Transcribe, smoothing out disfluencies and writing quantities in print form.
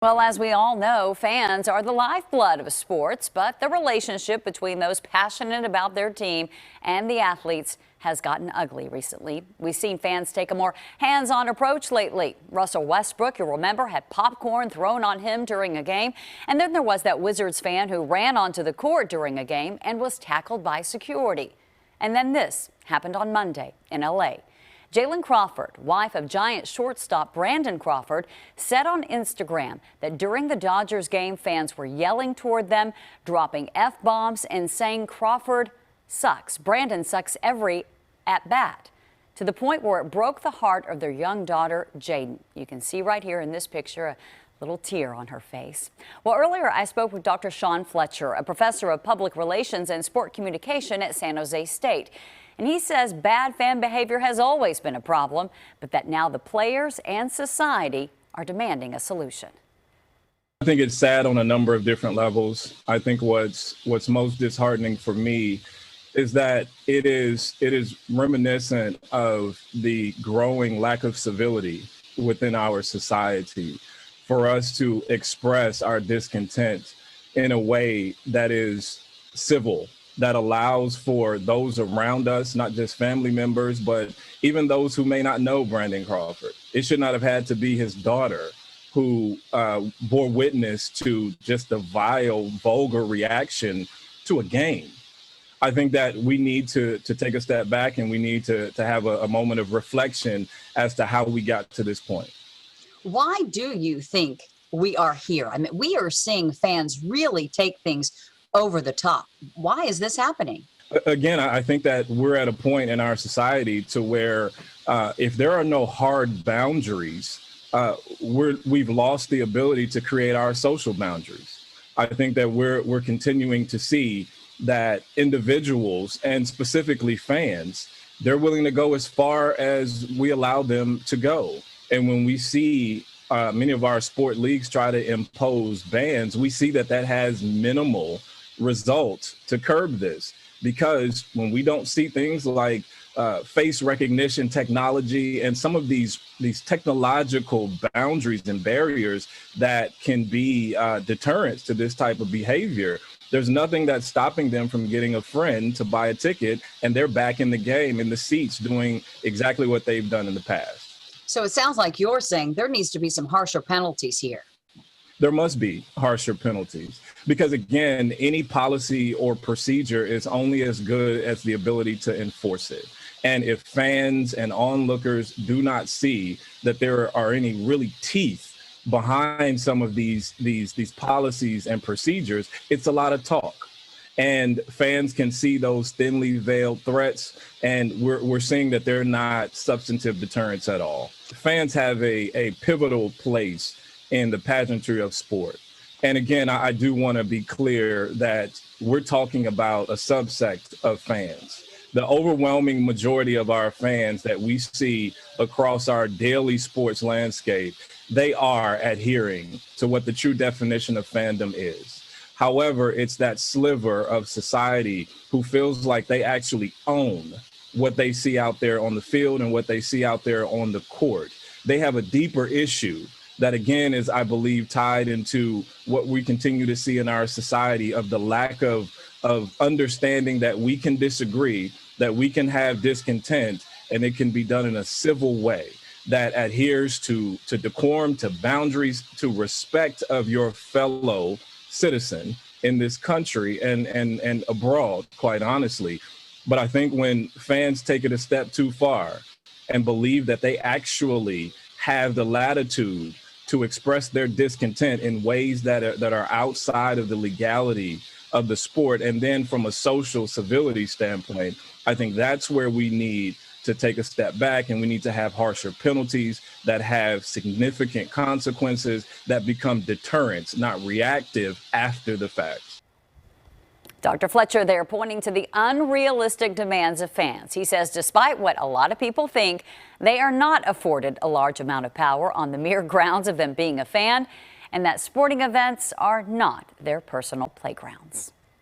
Well, as we all know, fans are the lifeblood of sports, but the relationship between those passionate about their team and the athletes has gotten ugly recently. We've seen fans take a more hands-on approach lately. Russell Westbrook, you'll remember, had popcorn thrown on him during a game. And then there was that Wizards fan who ran onto the court during a game and was tackled by security. And then this happened on Monday in L.A. Jalen Crawford, wife of Giants shortstop Brandon Crawford, said on Instagram that during the Dodgers game, fans were yelling toward them, dropping F-bombs and saying Crawford sucks. Brandon sucks every at-bat, to the point where it broke the heart of their young daughter, Jaden. You can see right here in this picture a little tear on her face. Well, earlier I spoke with Dr. Shaun Fletcher, a professor of public relations and sport communication at San Jose State. And he says bad fan behavior has always been a problem, but that now the players and society are demanding a solution. I think it's sad on a number of different levels. I think what's most disheartening for me is that it is reminiscent of the growing lack of civility within our society for us to express our discontent in a way that is civil, that allows for those around us, not just family members, but even those who may not know Brandon Crawford. It should not have had to be his daughter who bore witness to just the vile, vulgar reaction to a game. I think that we need to take a step back and we need to have a moment of reflection as to how we got to this point. Why do you think we are here? I mean, we are seeing fans really take things over the top. Why is this happening? Again, I think that we're at a point in our society to where if there are no hard boundaries, we've lost the ability to create our social boundaries. I think that we're continuing to see that individuals, and specifically fans, they're willing to go as far as we allow them to go. And when we see many of our sport leagues try to impose bans, we see that has minimal result to curb this, because when we don't see things like face recognition technology and some of these technological boundaries and barriers that can be deterrents to this type of behavior, there's nothing that's stopping them from getting a friend to buy a ticket, and they're back in the game, in the seats, doing exactly what they've done in the past. So it sounds like you're saying there needs to be some harsher penalties here. There must be harsher penalties, because again, any policy or procedure is only as good as the ability to enforce it. And if fans and onlookers do not see that there are any really teeth behind some of these policies and procedures, it's a lot of talk. And fans can see those thinly veiled threats, and we're seeing that they're not substantive deterrents at all. Fans have a pivotal place in the pageantry of sport. And again, I do want to be clear that we're talking about a subsect of fans. The overwhelming majority of our fans that we see across our daily sports landscape, they are adhering to what the true definition of fandom is. However, it's that sliver of society who feels like they actually own what they see out there on the field and what they see out there on the court. They have a deeper issue that, again, is, I believe, tied into what we continue to see in our society of the lack of understanding that we can disagree, that we can have discontent, and it can be done in a civil way that adheres to decorum, to boundaries, to respect of your fellow citizen in this country and abroad, quite honestly. But I think when fans take it a step too far and believe that they actually have the latitude to express their discontent in ways that are outside of the legality of the sport, and then from a social civility standpoint, I think that's where we need to take a step back, and we need to have harsher penalties that have significant consequences that become deterrents, not reactive after the fact. Dr. Fletcher there pointing to the unrealistic demands of fans. He says despite what a lot of people think, they are not afforded a large amount of power on the mere grounds of them being a fan, and that sporting events are not their personal playgrounds.